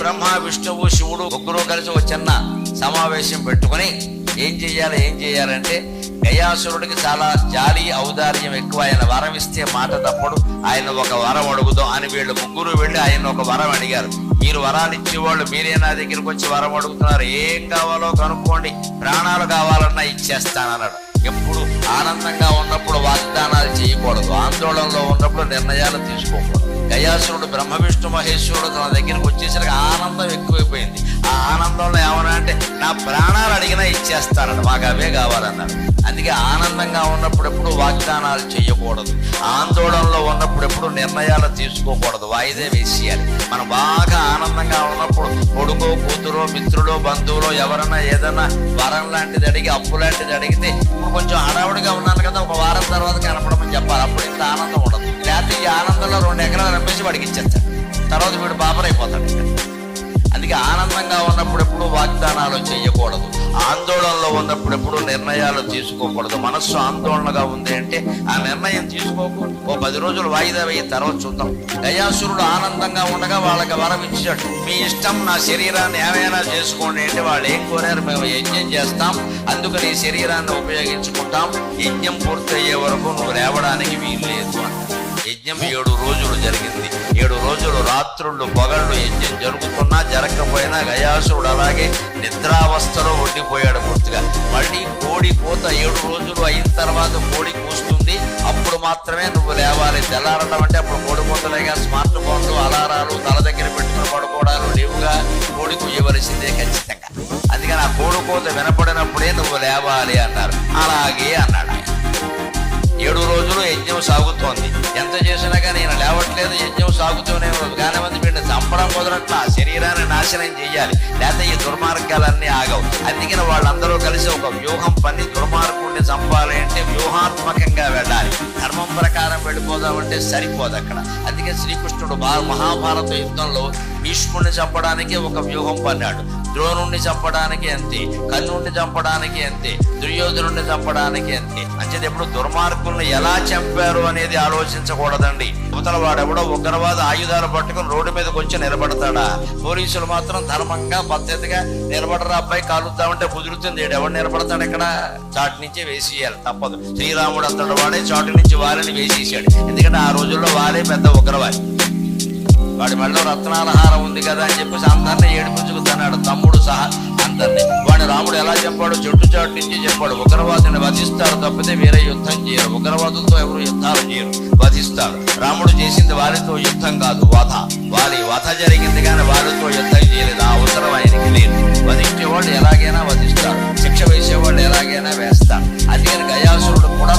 బ్రహ్మ విష్ణువు శివుడు ముగ్గురు కలిసి ఒక చిన్న సమావేశం పెట్టుకుని ఏం చేయాలంటే గయాసురుడికి చాలా జాలి ఔదార్యం ఎక్కువ. ఆయన వరం ఇస్తే మాట తప్పుడు, ఆయన ఒక వరం అడుగుదాం అని వీళ్ళు ముగ్గురు వెళ్ళి ఆయన ఒక వరం అడిగారు. మీరు వరాలు ఇచ్చేవాళ్ళు మీరే నా దగ్గరికి వచ్చి వరం అడుగుతున్నారు, ఏం కావాలో కనుక్కోండి, ప్రాణాలు కావాలన్నా ఇచ్చేస్తానన్నాడు. ఎప్పుడు ఆనందంగా ఉన్నప్పుడు వాగ్దానాలు చేయకూడదు, ఆందోళనలో ఉన్నప్పుడు నిర్ణయాలు తీసుకోకూడదు. గయాసురుడు బ్రహ్మ విష్ణు మహేశ్వరుడు తన దగ్గరికి వచ్చేసరికి ఆనందం ఎక్కువైపోయింది. ఆ ఆనందంలో ఏమన్నా అంటే నా ప్రాణాలు అడిగినా ఇచ్చేస్తానని, మాకు అవే కావాలన్నాడు. అందుకే ఆనందంగా ఉన్నప్పుడు ఎప్పుడు వాగ్దానాలు చేయకూడదు, ఆందోళనలో ఉన్నప్పుడు ఎప్పుడు నిర్ణయాలు తీసుకోకూడదు, వాయిదే వేసేయాలి. మనం బాగా ఆనందంగా ఉన్నప్పుడు కొడుకో కూతురో మిత్రులో బంధువులో ఎవరన్నా ఏదన్నా వరం లాంటిది అడిగి అప్పు లాంటిది అడిగితే ఇప్పుడు కొంచెం హడావుడిగా ఉన్నాను కదా, ఒక వారం తర్వాత కనపడమని చెప్పాలి. అప్పుడు ఇంత ఆనందం ఉండదు. లేకపోతే ఈ ఆనందంలో 2 ఎకరాలు రంపేసి వాడికి ఇచ్చేస్తాడు, తర్వాత వీడు బాబరైపోతాడు. అందుకే ఆనందంగా ఉన్నప్పుడు ఎప్పుడు వాగ్దానాలు చేయకూడదు, ఆందోళనలో ఉన్నప్పుడు ఎప్పుడు నిర్ణయాలు తీసుకోకూడదు. మనస్సు ఆందోళనగా ఉంది అంటే ఆ నిర్ణయం తీసుకోకూడదు. ఓ 10 రోజులు వాయిదా వేయి, తర్వాత చూద్దాం. గయాసురుడు ఆనందంగా ఉండగా వాళ్ళకి వరం ఇచ్చాడు, మీ ఇష్టం, నా శరీరాన్ని ఏమైనా చేసుకోండి అంటే వాళ్ళు ఏం కోరారు, మేము యజ్ఞం చేస్తాం, అందుకని ఈ శరీరాన్ని ఉపయోగించుకుంటాం, యజ్ఞం పూర్తయ్యే వరకు నువ్వు లేవడానికి వీలు లేదు అన్న. యజ్ఞం 7 రోజులు జరిగింది. 7 రోజులు రాత్రుళ్ళు పగళ్ళు యజ్ఞం జరుగుతున్నా జరగకపోయినా గయాసురుడు అలాగే నిద్రావస్థలో ఉండిపోయాడు పూర్తిగా. మళ్ళీ కోడి కోత 7 రోజులు అయిన తర్వాత కోడి కూస్తుంది, అప్పుడు మాత్రమే నువ్వు లేవాలి. తెల్లారడం అంటే అప్పుడు కోడి కోతలేగా స్మార్ట్ ఫోన్లు అలారాలు తల దగ్గర పెట్టుకుని పడుకోవడాలు లేవుగా, కోడి కుయ్యవలసిందే ఖచ్చితంగా. అందుకని ఆ కోడి కోత వినపడినప్పుడే నువ్వు లేవాలి అన్నారు. అలాగే అన్నాడు ఆయన. 7 రోజులు యజ్ఞం సాగుతోంది. ఎంత చేసినా కానీ నేను లేవట్లేదు, యజ్ఞం సాగుతూనే ఉంది. కానీ మంది వీడిని చంపడం కుదరట్లా, శరీరాన్ని నాశనం చేయాలి, లేకపోతే ఈ దుర్మార్గాలన్నీ ఆగవు. అందుకని వాళ్ళందరూ కలిసి ఒక వ్యూహం పని దుర్మార్గుడిని చంపాలి అంటే వ్యూహాత్మకంగా వెళ్ళాలి. ధర్మం ప్రకారం వెళ్ళిపోదామంటే సరిపోదు అక్కడ. అందుకే శ్రీకృష్ణుడు మహాభారత యుద్ధంలో భీష్ముడిని చంపడానికి ఒక వ్యూహం పన్నాడు, ద్రోణుణ్ణి చంపడానికి అంతే, కర్ణుణ్ణి చంపడానికి అంతే, దుర్యోధనుడిని చంపడానికి అంతే. అంచేది ఎప్పుడు దుర్మార్గుల్ని ఎలా చంపారు అనేది ఆలోచించకూడదండి. అవతల వాడెవడో ఉగ్రవాద ఆయుధాలు పట్టుకుని రోడ్డు మీదకి వచ్చి నిలబడతాడా? పోలీసులు మాత్రం ధర్మంగా పద్ధతిగా నిలబడరా అబ్బాయి, కాలుద్దామంటే కుదురుతుంది. ఎవడు నిలబడతాడు? ఇక్కడ చాటు నుంచే వేసేయాలి, తప్పదు. శ్రీరాముడు అంతటి వాడే చాటు నుంచి వారిని వేసేసాడు. ఎందుకంటే ఆ రోజుల్లో వారే పెద్ద ఉగ్రవాది. వాడి మెడలో రత్నాల హారం ఉంది కదా అని చెప్పేసి అందరినీ ఏడిపించుకున్నాడు, తమ్ముడు సహా అందరినీ. వాడు రాముడు ఎలా చెప్పాడు? చెట్టు చాటు నుంచి చెప్పాడు, ఉగ్రవాదుని వధిస్తారు తప్పితే వేరే యుద్ధం చేయరు, ఉగ్రవాదులతో ఎవరు యుద్ధాలు చేయరు, వధిస్తారు. రాముడు చేసింది వారితో యుద్ధం కాదు, వధ. వారి వధ జరిగింది కానీ వారితో యుద్ధం చేయలేదు. ఆ అవసరం ఆయనకి లేదు. వధించేవాళ్ళు ఎలాగైనా వధిస్తాడు, శిక్ష వేసేవాళ్ళు ఎలాగైనా వేస్తాడు. అందుకని గయాసురుడు కూడా